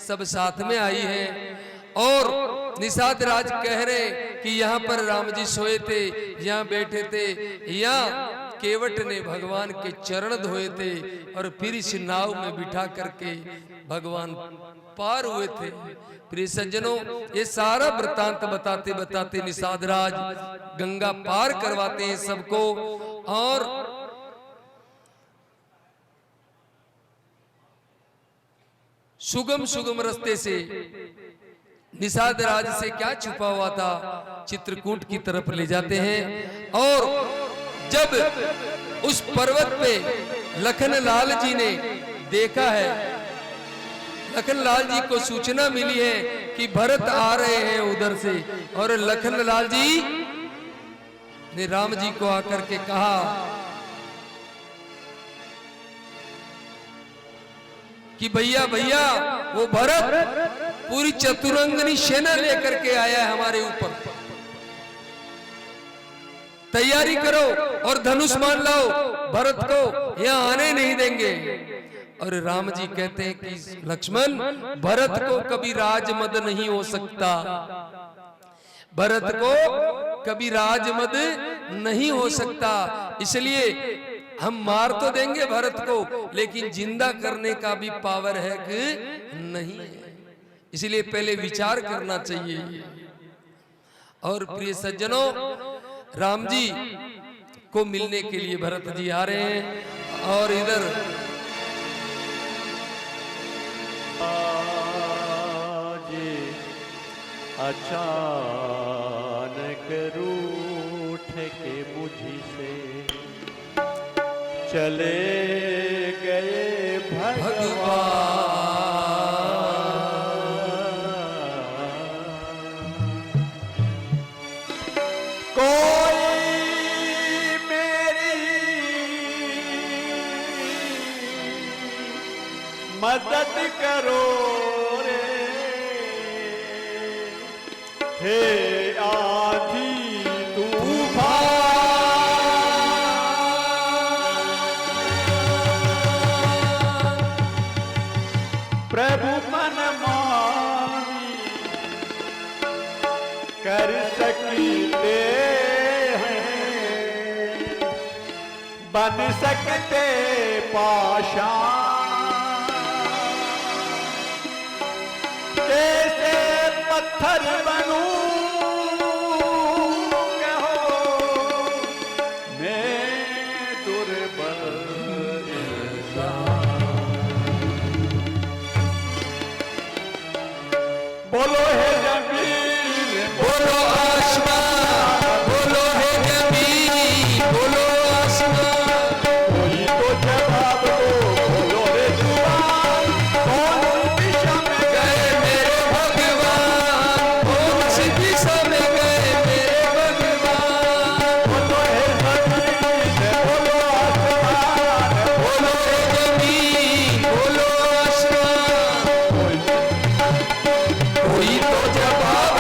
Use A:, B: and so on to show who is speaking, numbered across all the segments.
A: सब साथ में आई हैं। और निषाद राज कह रहे कि यहाँ पर राम जी सोए थे, यहाँ बैठे थे, यहाँ केवट ने भगवान के चरण धोए थे और फिर इस नाव में बिठा करके भगवान पार हुए थे। प्रिय सज्जनों, ये सारा वृत्तांत बताते बताते निषाद राज गंगा पार करवाते हैं सबको। और सुगम सुगम रास्ते से निषाद राज से क्या छुपा हुआ था चित्रकूट की तरफ ले जाते हैं। और जब उस पर्वत पे लखन लाल जी ने देखा है, लखन लाल जी को सूचना मिली है कि भरत आ रहे हैं उधर से, और लखन लाल जी ने राम जी को आकर के कहा कि भैया भैया वो भरत पूरी चतुरंगनी सेना लेकर के आया है हमारे ऊपर, तैयारी करो और धनुष मान लाओ, भरत को यहाँ आने नहीं देंगे। और राम जी कहते हैं कि लक्ष्मण, भरत को कभी राजमद नहीं हो सकता, भरत को कभी राजमद नहीं हो सकता, इसलिए हम मार तो देंगे भरत को, लेकिन जिंदा करने का भी पावर है कि नहीं है, इसलिए पहले विचार करना चाहिए। और प्रिय सज्जनों, राम जी को मिलने के लिए भरत जी आ रहे हैं। और इधर
B: अचानक रूठ के मुझसे चले गए भगवान, कोई मेरी मदद करो रे, हे आधी तूफान, प्रभु मन मानी कर सकते हैं, बन सकते पाषाण, कैसे पत्थर बनूं कहो मैं दुर्बल इंसान। बोलो हे जमीन,
A: बोलो आसमान, बोलो हे जमीन, बोलो आसमान,
B: कोई तो जवाब दो, बोलो रे जुबान, कौन दिशा में
A: गए मेरे भगवान, कौन सी दिशा में गए मेरे भगवान,
B: बोलो हे जमीन, बोलो आसमान,
A: बोलो हे जमीन, बोलो आसमान,
B: कोई
A: कोई तो जवाब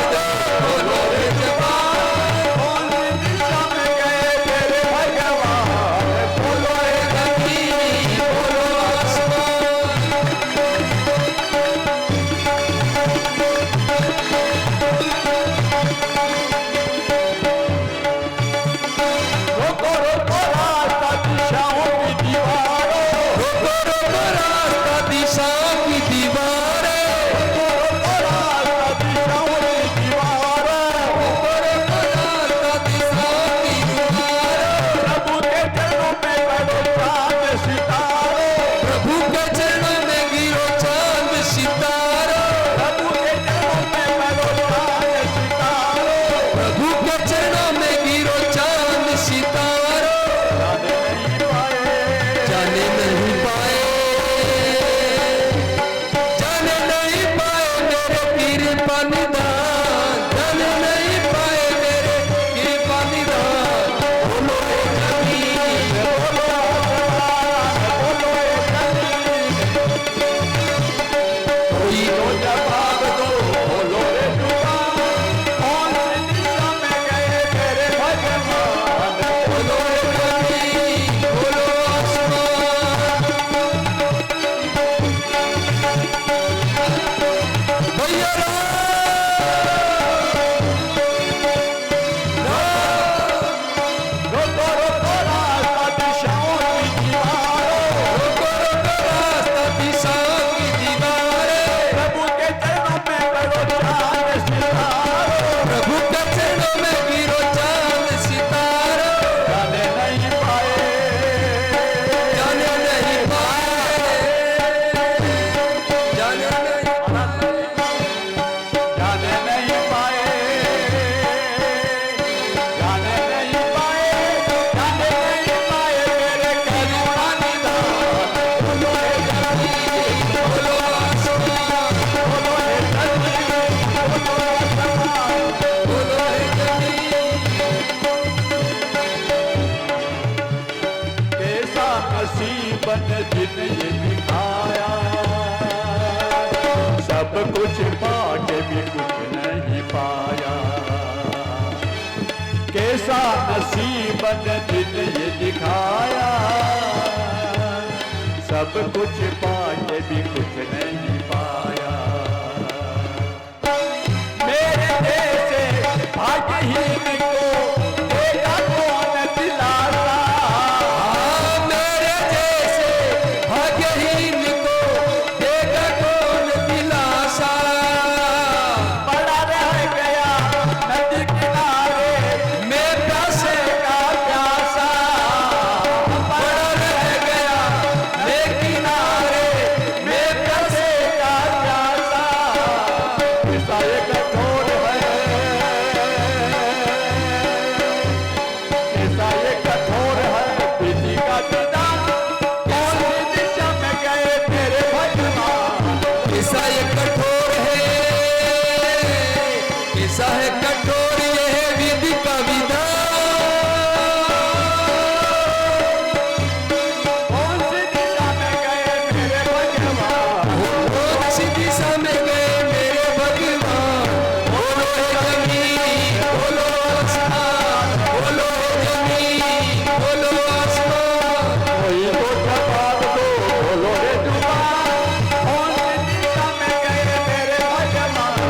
B: सब कुछ पाके भी कुछ नहीं पाया। कैसा नसीब ने दिन ये दिखाया, सब कुछ पाके भी कुछ नहीं पाया। मेरे जैसे भाग्यहीन को देगा कौन दिलासा,
A: मेरे जैसे भाग्यहीन को देगा कौन दिलासा।
B: पड़ा रह गया नदी किनारे
A: मैं प्यासे
B: का प्यासा,
A: पड़ा रह गया मैं किनारे, मैं प्यासे
B: का प्यासा। ऐसा ये कठोर है, ऐसा ये कठोर है विधि का विधान। कौन सी दिशा में गए मेरे भगवान,
A: ऐसा ये कठोर है, ऐसा है कठोर ये है विधि का विधान।
B: कौन सी दिशा में गए मेरे भगवान,
A: कौन सी दिशा में गए मेरे भगवान। बोलो हे जमीन, बोलो आसमान, बोलो हे जमीन, बोलो आसमान।
B: कोई तो जवाब दो, बोलो रे जुबान। कौन सी दिशा में गए मेरे भगवान,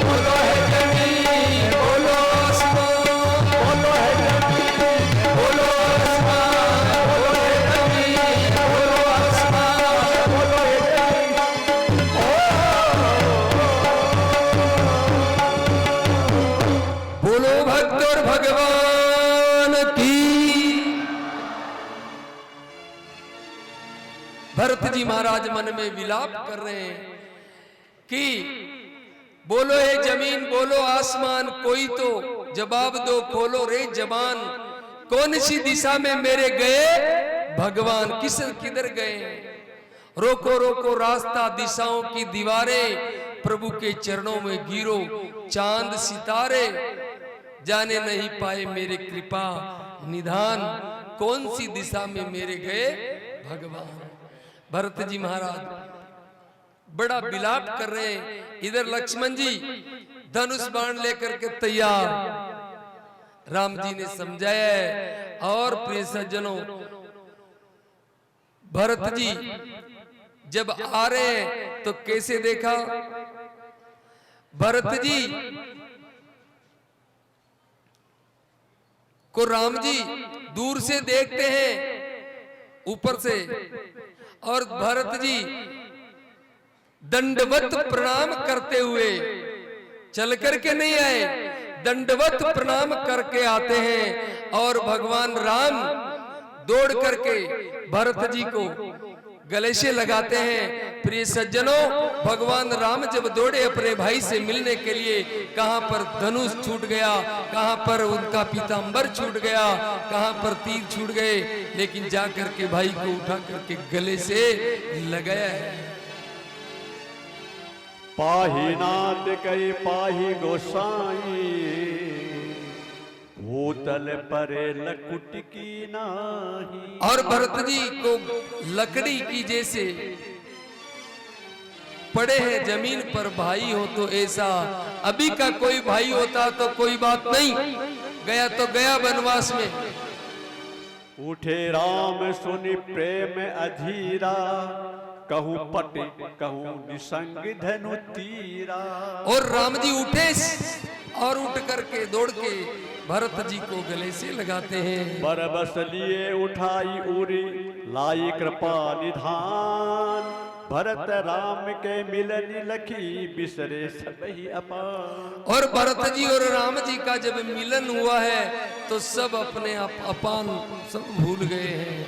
A: बोलो हे जमीन, बोलो आसमान,
B: बोलो है जमीन,
A: बोलो आसमान, बोलो हे जमीन, बोलो आसमान।
B: बोलो है जमीन।
A: बोलो भक्त और भगवान की। भरत जी महाराज मन में विलाप कर रहे हैं कि बोलो हे जमीन, बोलो आसमान, कोई तो जवाब दो, खोलो रे जबान। कौन सी दिशा में मेरे गए भगवान, किधर गए। रोको रोको रास्ता, दिशाओं की दीवारें, प्रभु के चरणों में गिरो चांद सितारे। जाने नहीं पाए मेरे कृपा निधान, कौन सी दिशा में मेरे गए भगवान। भरत जी महाराज बड़ा विलाप कर रहे हैं। इधर लक्ष्मण जी धनुष बाण लेकर के तैयार। राम जी ने समझाया है। और प्रिय सज्जनों, भरत जी जब आ रहे हैं तो कैसे देखा। भरत जी को राम जी दूर से देखते हैं ऊपर से, और भरत जी दंडवत प्रणाम करते हुए चल करके नहीं आए, दंडवत प्रणाम करके आते हैं। और भगवान राम दौड़ करके भरत जी को गले से लगाते हैं। प्रिय सज्जनों, भगवान राम जब दौड़े अपने भाई से मिलने के लिए, कहां पर धनुष छूट गया, कहां पर उनका पीतांबर छूट गया, कहां पर तीर छूट गए, लेकिन जाकर के भाई को उठा करके गले से लगाया है।
B: पाही नाथ कई पाही गोसाई, भूतल परे लकुट की नाही।
A: और भरत जी को लकड़ी की जैसे पड़े हैं जमीन पर भाई हो तो ऐसा। अभी का कोई भाई होता तो कोई बात नहीं, गया तो गया वनवास में।
B: उठे राम सुनि प्रेम अधीरा, कहूं पट कहूं निसंग धनु तीरा।
A: और राम जी उठे और उठ करके दौड़ के भरत जी को गले से लगाते हैं।
B: बरबस लिए उठाई उरी, लाई कृपा निधान। भरत राम के मिलन लखी, बिसरे सबही अपान।
A: और भरत जी और राम जी का जब मिलन हुआ है तो सब अपने आप अपान सब भूल गए हैं।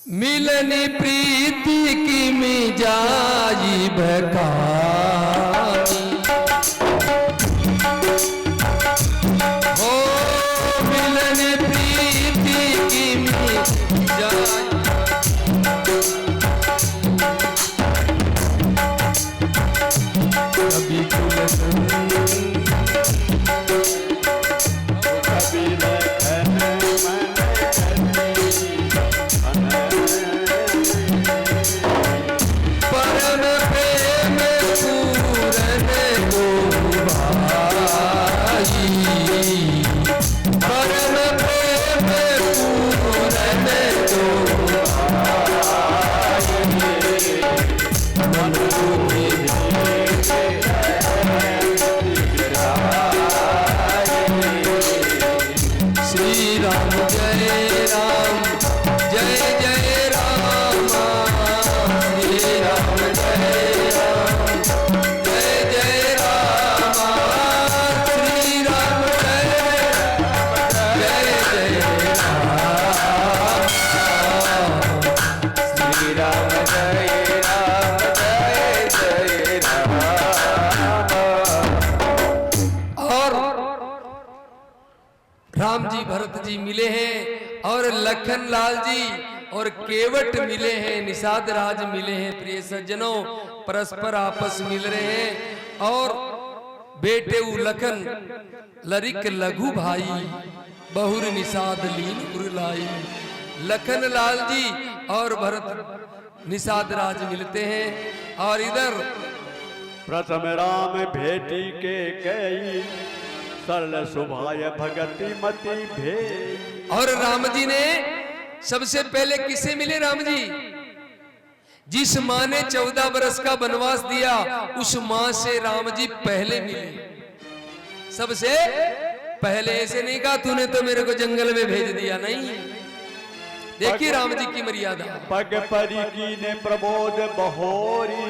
A: मिलनी प्रीति की मिजाजी भकानी, हो मिलनी प्रीति की मिजाजी। कभी
B: राम जय राम।
A: और राम जी भरत जी मिले हैं और लखन लाल जी और केवट मिले हैं, निषाद राज मिले हैं। प्रिय सज्जनों, परस्पर आपस मिल रहे हैं और बेटे लखन लरिक लघु भाई, बहुर निषाद लीन उरलाई। लखन लाल जी और भरत निषाद राज मिलते हैं और इधर
B: प्रथम राम भेटी के कई, सरल सुभाय भगति मति भे।
A: और राम जी ने सबसे पहले किसे मिले? राम जी जिस माँ ने 14 वर्ष का वनवास दिया, उस माँ से राम जी पहले मिले। सबसे पहले ऐसे नहीं कहा तूने तो मेरे को जंगल में भेज दिया, नहीं। देखिए राम जी की मर्यादा।
B: पग परी की ने प्रबोध बहोरी,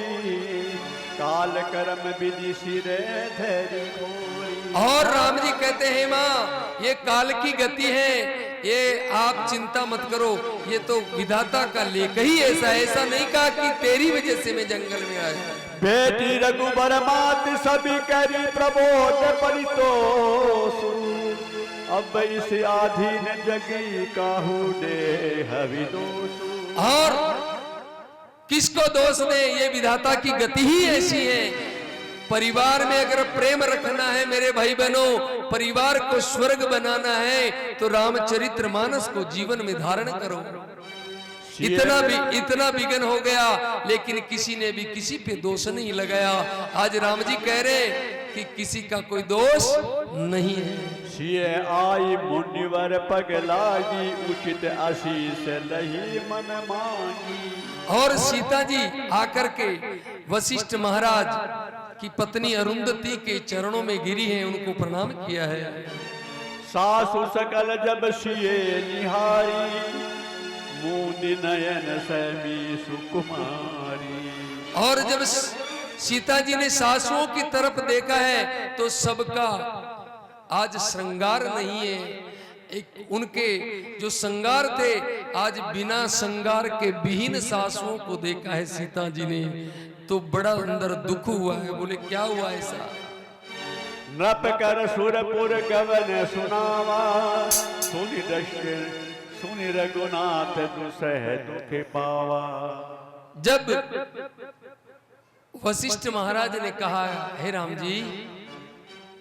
B: काल कर्म विधि सिरे धैर्य खोरी।
A: और राम जी कहते हैं माँ ये काल की गति है, ये आप चिंता मत करो, ये तो विधाता का लेख ही ऐसा। ऐसा नहीं कहा कि तेरी वजह से मैं जंगल में आया।
B: बेटी रघुबर मात सभी करी प्रबोध परितोष, अब इस आधीन जगी काहू दे हवि दोष।
A: और किसको दोष दे? ये विधाता की गति ही ऐसी है। परिवार में अगर प्रेम रखना है मेरे भाई बहनों, परिवार को स्वर्ग बनाना है तो रामचरित्र मानस को जीवन में धारण करो। इतना विघ्न हो गया लेकिन किसी ने भी किसी पे दोष नहीं लगाया। आज राम जी कह रहे कि किसी का कोई दोष नहीं है।
B: सिए आई मुनिवर पग लागी, उचित आशीष लही मन मांगी।
A: और सीता जी आकर के वशिष्ठ महाराज की पत्नी अरुंधति के चरणों में गिरी है, उनको प्रणाम किया है।
B: सासु सकल जब सिए निहारी, मुनि नयन समी सुकुमारी।
A: और जब सीता जी ने सासुओं की तरफ देखा है तो सबका आज श्रृंगार नहीं है। एक उनके जो श्रृंगार थे आज बिना श्रृंगार के विहीन सासुओं को देखा है सीता जी ने, तो बड़ा अंदर दुख हुआ है। बोले क्या हुआ ऐसा?
B: नप कर सुरपुर गवन सुनावा, सुनि दृश्य सुनि रघुनाथ दुसह दुख पावा।
A: जब वशिष्ठ महाराज ने कहा हे राम जी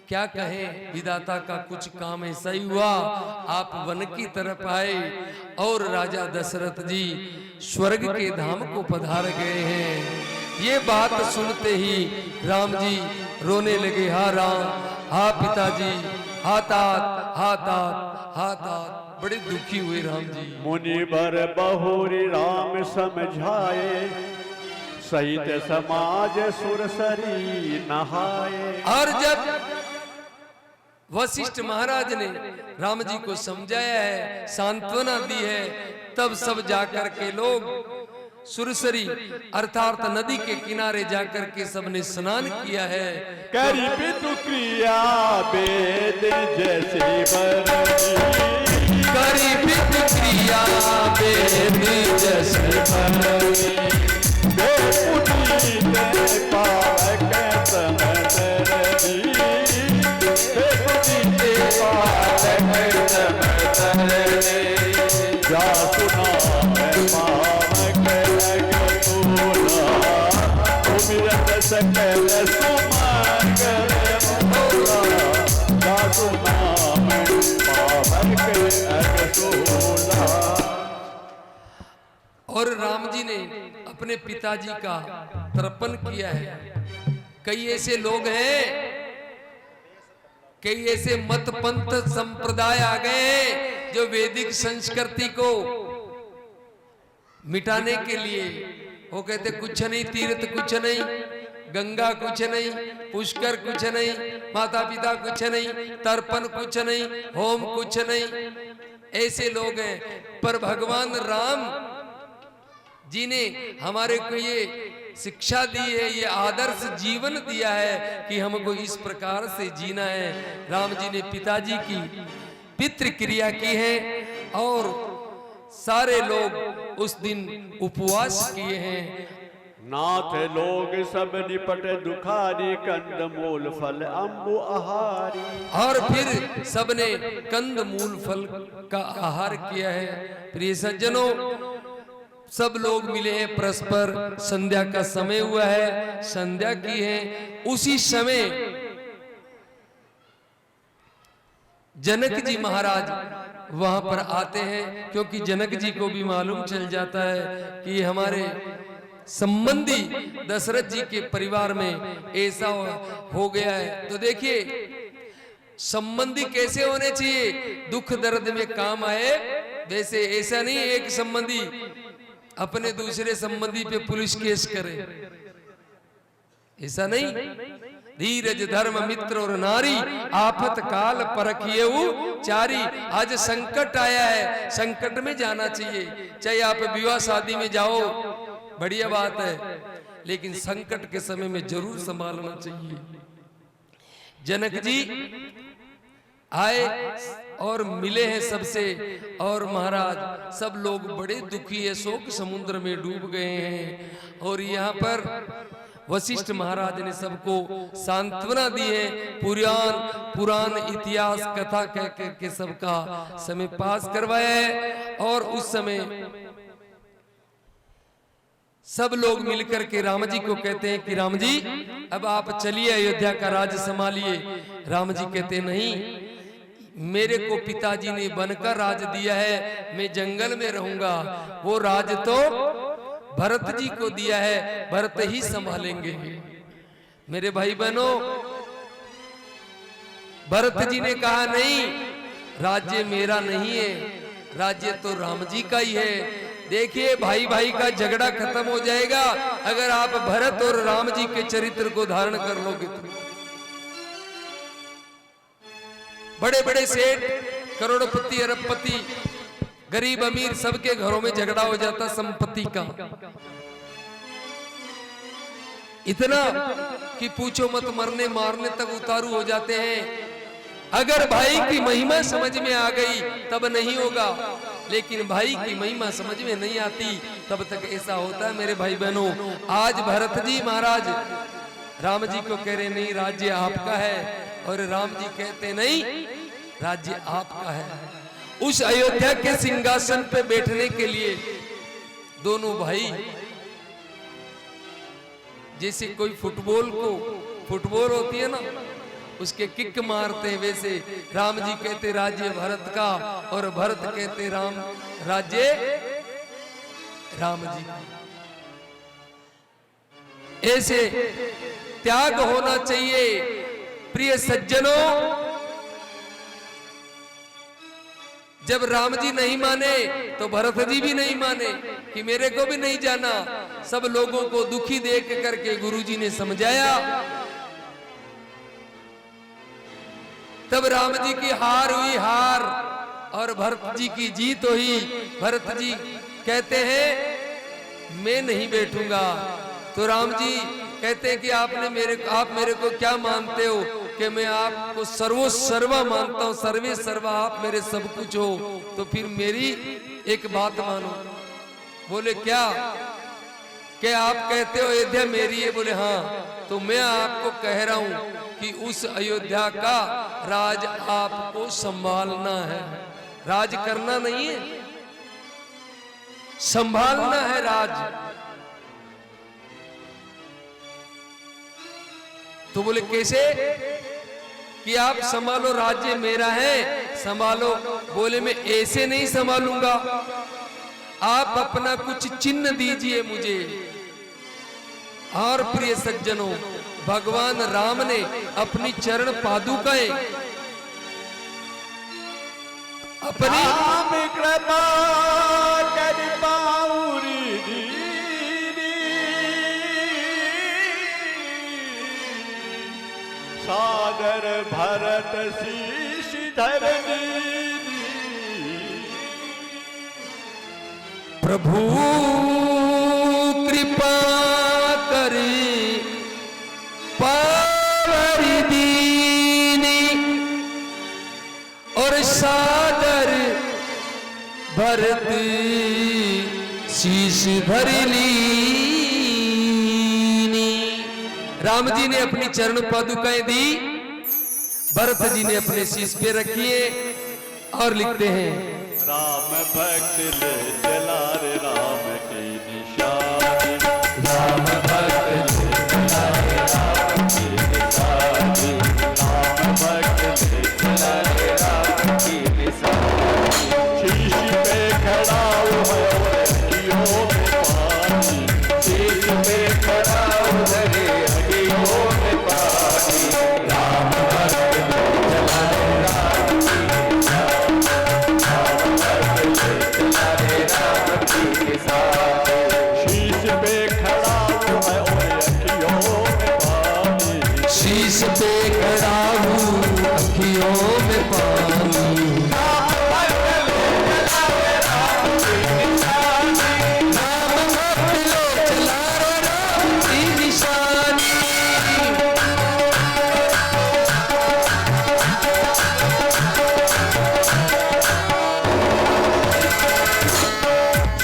A: क्या कहें, विधाता का कुछ काम ऐसा ही हुआ, आप वन की तरफ आए और राजा दशरथ जी स्वर्ग के धाम को पधार गए हैं। ये बात सुनते ही राम जी रोने लगे। हा राम, हा पिताजी, हाथात हाथात हाथात, बड़े दुखी हुए राम जी।
B: मुनि बर बहुरी राम समझाए, सहित समाज सुरसरी नहाए।
A: और जब वशिष्ठ महाराज ने राम जी को समझाया है, सांत्वना दी है, तब सब जाकर के लोग सुरसरी अर्थात नदी के किनारे जाकर के सबने स्नान किया है।
B: करी पितु क्रिया वेद जैसे बरनी,
A: करी पितु क्रिया वेद जैसे बरनी,
B: पुनीत पावक समतरनी, पुनीत पावक समतरनी। जा सुना पावक अगतोला, उमिरत सकल सुमंगल मोला। जा सुना पावक अगतोला।
A: और राम जी ने अपने पिताजी का तर्पण किया है। कई ऐसे लोग हैं, कई ऐसे मत पंथ संप्रदाय आ गए हैं जो वैदिक संस्कृति को मिटाने के लिए वो कहते कुछ नहीं, तीर्थ कुछ नहीं, गंगा कुछ नहीं, पुष्कर कुछ नहीं, माता पिता कुछ नहीं, तर्पण कुछ नहीं, होम कुछ नहीं। ऐसे लोग हैं। पर भगवान राम जी ने हमारे को ये शिक्षा दी है, ये आदर्श जीवन दिया है कि हमको इस प्रकार से जीना है। राम जी ने पिताजी की पितृ क्रिया की है और सारे लोग उस दिन उपवास किए हैं।
B: नाथ लोग सब निपट दुखारी, कंद मूल फल अम्बु आहारी।
A: और फिर सबने कंद मूल फल का आहार किया है। प्रिय सज्जनों, सब लोग मिले हैं परस्पर, संध्या का समय हुआ है, संध्या की है। उसी समय जनक जी महाराज वहां पर आते हैं, क्योंकि जनक जी को भी मालूम चल जाता है कि हमारे संबंधी दशरथ जी के परिवार में ऐसा हो गया है। तो देखिए, संबंधी कैसे होने चाहिए, दुख दर्द में काम आए वैसे। ऐसा नहीं एक संबंधी अपने दूसरे संबंधी पे पुलिस केस करे, ऐसा नहीं। धीरज धर्म मित्र और नारी, आफत काल परखिएऊ चारी। आज संकट आया है, संकट में जाना चाहिए। चाहे आप विवाह शादी में जाओ, बढ़िया बात है, लेकिन संकट के समय में जरूर संभालना चाहिए। जनक जी आए और मिले हैं सबसे, और महाराज सब लोग बड़े दुखी है, शोक समुद्र में डूब गए हैं। और यहाँ पर वशिष्ठ महाराज ने सबको सांत्वना दी है, पुराण इतिहास कथा कह के सबका समय पास करवाया है। और उस समय सब लोग मिलकर के राम जी को कहते हैं कि राम जी अब आप चलिए, अयोध्या का राज्य संभालिए। राम जी कहते नहीं, मेरे को पिताजी ने वन का राज दिया है, मैं जंगल में रहूंगा। वो राज तो भरत जी को दिया है, भरत ही संभालेंगे। मेरे भाई बहनों, भरत जी ने कहा नहीं, राज्य मेरा नहीं है, राज्य तो राम जी का ही है। देखिए, भाई भाई का झगड़ा खत्म हो जाएगा अगर आप भरत और राम जी के चरित्र को धारण कर लोगे तो। बड़े बड़े सेठ, करोड़पति, अरबपति, गरीब अमीर, सबके घरों में झगड़ा हो जाता संपत्ति का, इतना कि पूछो मत, मरने मारने तक उतारू हो जाते हैं। अगर भाई की महिमा समझ में आ गई तब नहीं होगा, लेकिन भाई की महिमा समझ में नहीं आती तब तक ऐसा होता है। मेरे भाई बहनों, आज भरत जी महाराज राम जी को कह रहे नहीं, राज्य आपका है, और राम जी कहते नहीं, राज्य आपका है। उस अयोध्या के सिंहासन पे बैठने के लिए दोनों भाई, जैसे कोई फुटबॉल होती है ना, उसके किक मारते हैं, वैसे राम जी कहते राज्य भरत का, और भरत कहते राज्य राम जी का। ऐसे त्याग होना चाहिए। प्रिय सज्जनों, जब राम जी नहीं माने तो भरत जी भी नहीं माने कि मेरे को भी नहीं जाना। सब लोगों को दुखी देख करके गुरुजी ने समझाया, तब राम जी की हार हुई, हार, और भरत जी की जीत हुई। भरत जी कहते हैं मैं नहीं बैठूंगा। तो राम जी कहते हैं कि आप मेरे को क्या मानते हो कि मैं आपको सर्वा मानता हूँ, सर्वे सर्वा, आप मेरे सब कुछ हो। तो फिर मेरी एक बात मानो। बोले क्या? कि आप कहते हो अयोध्या मेरी है? बोले हाँ। तो मैं आपको कह रहा हूं कि उस अयोध्या का राज आपको संभालना है, राज करना नहीं है, संभालना है राज। तो बोले कैसे? कि आप संभालो, राज्य मेरा है, संभालो। बोले मैं ऐसे नहीं संभालूंगा, आप अपना कुछ चिन्ह दीजिए मुझे। और प्रिय सज्जनों, भगवान राम ने अपनी चरण पादुकाएं अपनी
B: कृपा कर पाऊरी दीनी, सादर भरत शीश धरनी।
A: प्रभु कृपा करी पावरी दीनी, और सादर भरत शीश धरि लीनी। राम जी ने अपनी चरण पादुकाएं दी, भरत जी ने अपने शीश पे रखी है और लिखते हैं
B: राम भक्त ले चला रे राम की निशानी, राम भक्त ले चला रे राम की निशानी, राम भक्त ले चला रे राम की निशानी। शीश पे खड़ा हुआ अखियों में पानी, शीश पे खड़ा हुआ अखियों में पानी, राम भक्त ले चला रे राम की शीश पे खड़ा हूँ मैं और अखियों में पानी,
A: शीश पे खड़ा हूँ अखियों में पानी। राम भक्त लो चला रे राम की निशानी।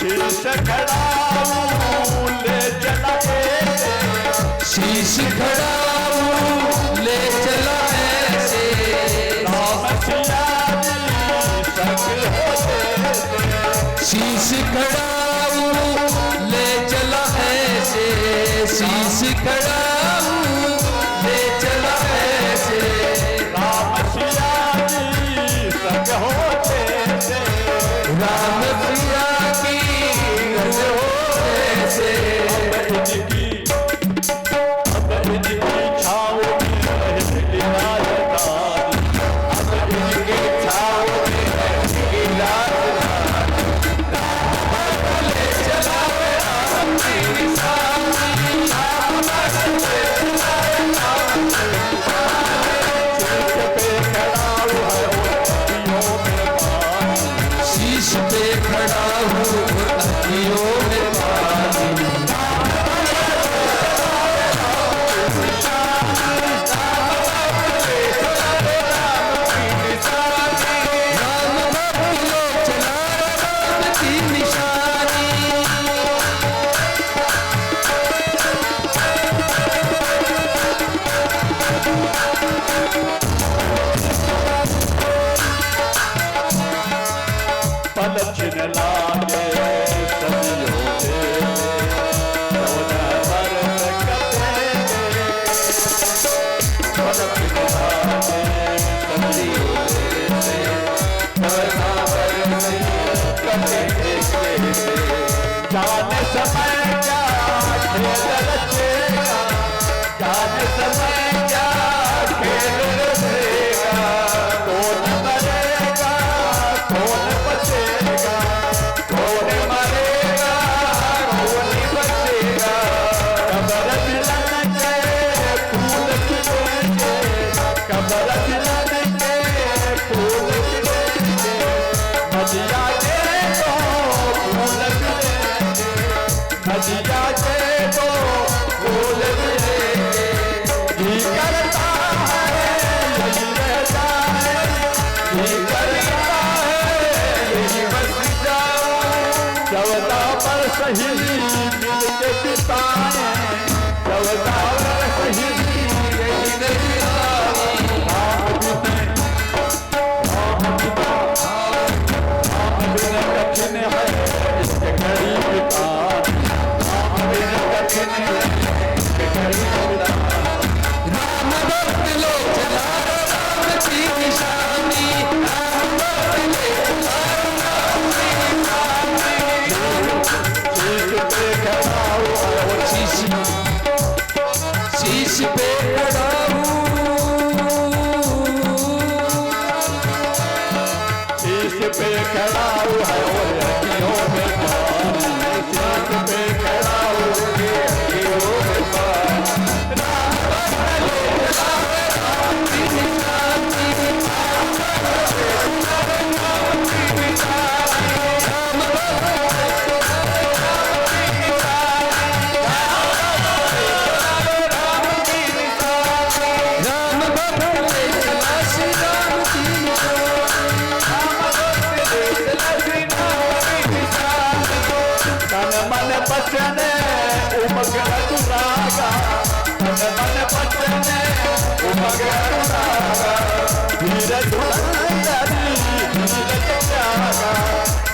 B: शीश खड़ा हूँ ले चला ऐसे,
A: शीश खड़ा हूँ ले चला ऐसे,
B: राम सिया जी संग होते थे।
A: शीश खड़ा हूँ ले चला ऐसे, शीश खड़ा हूँ ले चला ऐसे,
B: राम सिया जी संग होते थे।
A: राम प्रिया की गज हो ऐसे।
B: अब इनकी छाँव में रहेगी राजधानी, अब इनकी छाँव में रहेगी राजधानी।
A: ले चला रे राम की निशानी, राम भक्त ले चला रे राम की
B: शीश पे खड़ा हूँ अखियों में पानी,
A: शीश पे खड़ा हूँ अखियों में पानी। राम भक्त लो चला रे राम की निशानी।
B: पल छिन लागे सदियों से, सोना बरस कतेरे। पल छिन लागे सदियों से, सोना बरस कतेरे। जाने समय क्या खेल रचेगा, जाने समय क्या खेल रचेगा। कौन मरेगा कौन बचेगा, कौन मरेगा कौन बचेगा। कबर मिलन के फूल खिलेंगे, कबर मिलन के फूल खिलेंगे। नदिया के तो फूल खिलेंगे, नदिया के तो फूल खिलेंगे। जी करता है यही रह जाए, जी करता है यही बस जाओ। चौदह पर शहीद मिल के बिताए, चौदह पर शहीद यही नहीं आए। राम बिन कठिन है इसके घड़ी बितानी, राम बिन कठिन है इसके घड़ी बितानी।
A: राम भक्त लो चला रे राम की निशानी, राम भक्त ले चला रे राम की निशानी। शीश पे खड़ा हूँ,
B: शीश पे खड़ा हुआ है और अखियों में पानी, शीश पे खड़ा हुआ है अखियों में पानी।
A: राम भक्त ले चला रे राम की निशानी, राम भक्त ले चला रे राम की निशानी, राम भक्त ले चला रे राम की निशानी।
B: उमग अनुरागा मन मन पटने उमग अनुरागा धीर धुरंधरी धीरज त्यागा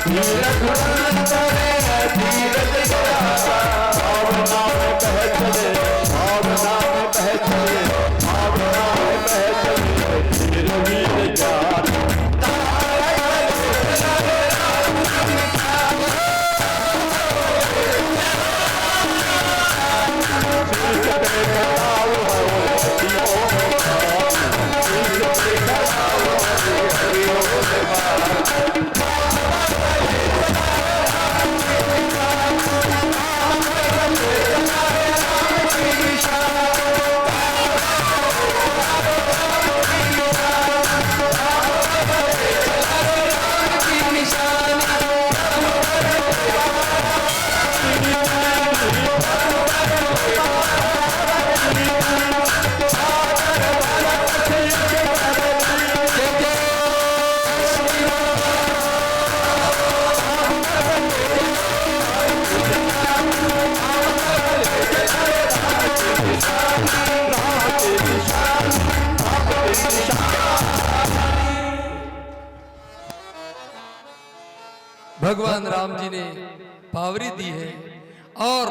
B: धीर धुरंधरे धीरज त्यागा भावना में बह चले भावना में बह चले भावना में बह चले धीर वीर जान
A: भगवान राम जी ने पावरी दी है। और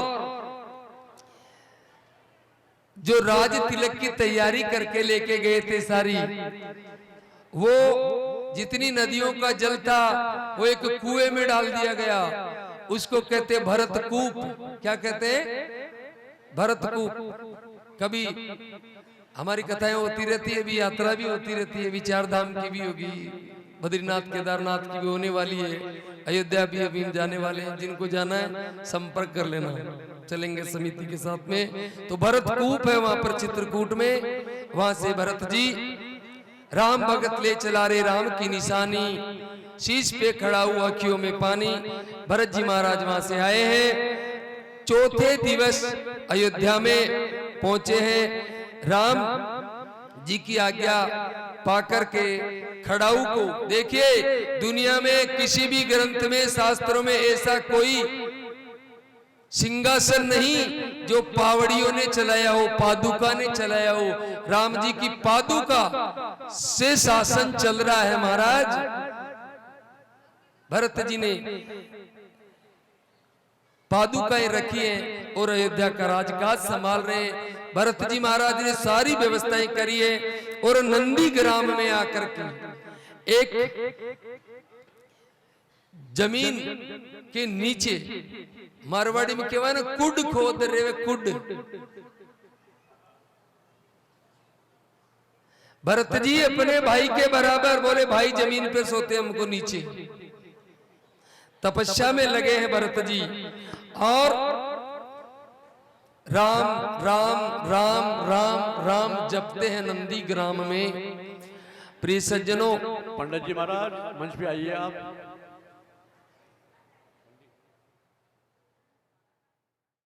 A: जो राज तिलक की तैयारी करके लेके गए थे सारी, वो जितनी नदियों का जल था वो एक कुएं में डाल दिया गया। उसको कहते भरतकूप। क्या कहते? भरतकूप। कभी हमारी कथाएं होती रहती है, अभी यात्रा भी होती रहती है, विचार धाम की भी होगी, बद्रीनाथ केदारनाथ की भी होने वाली है, अयोध्या भी अभी जाने वाले हैं। जिनको जाना है संपर्क कर लेना, चलेंगे समिति के साथ में। तो भरतकूप है वहां पर चित्रकूट में। वहां से भरत जी राम भगत ले चला रे राम की निशानी, शीश पे खड़ा हुआ अखियों में पानी। भरत जी महाराज वहां से आए हैं, चौथे दिवस अयोध्या में पहुंचे हैं। राम जी की आज्ञा पाकर के खड़ाऊ को देखिए, दुनिया में किसी भी ग्रंथ में शास्त्रों में ऐसा कोई सिंहासन नहीं जो पावड़ियों ने चलाया हो, पादुका ने चलाया हो। राम जी की पादुका से शासन चल रहा है महाराज। भरत जी ने पादुकाएं रखी हैं और अयोध्या का राजकाज संभाल रहे हैं। भरत जी महाराज ने सारी व्यवस्थाएं करी है। और नंदी ग्राम में आकर के एक जमीन के नीचे, मारवाड़ी में कहवा ना, कुड खोद रहे, कुड। भरत जी अपने भाई के बराबर बोले, भाई जमीन पे सोते हमको नीचे। तपस्या में लगे हैं भरत जी। और राम राम राम राम राम जपते हैं नंदी ग्राम में। प्रिय सज्जनों,
B: पंडित जी महाराज मंच पे आइए आप।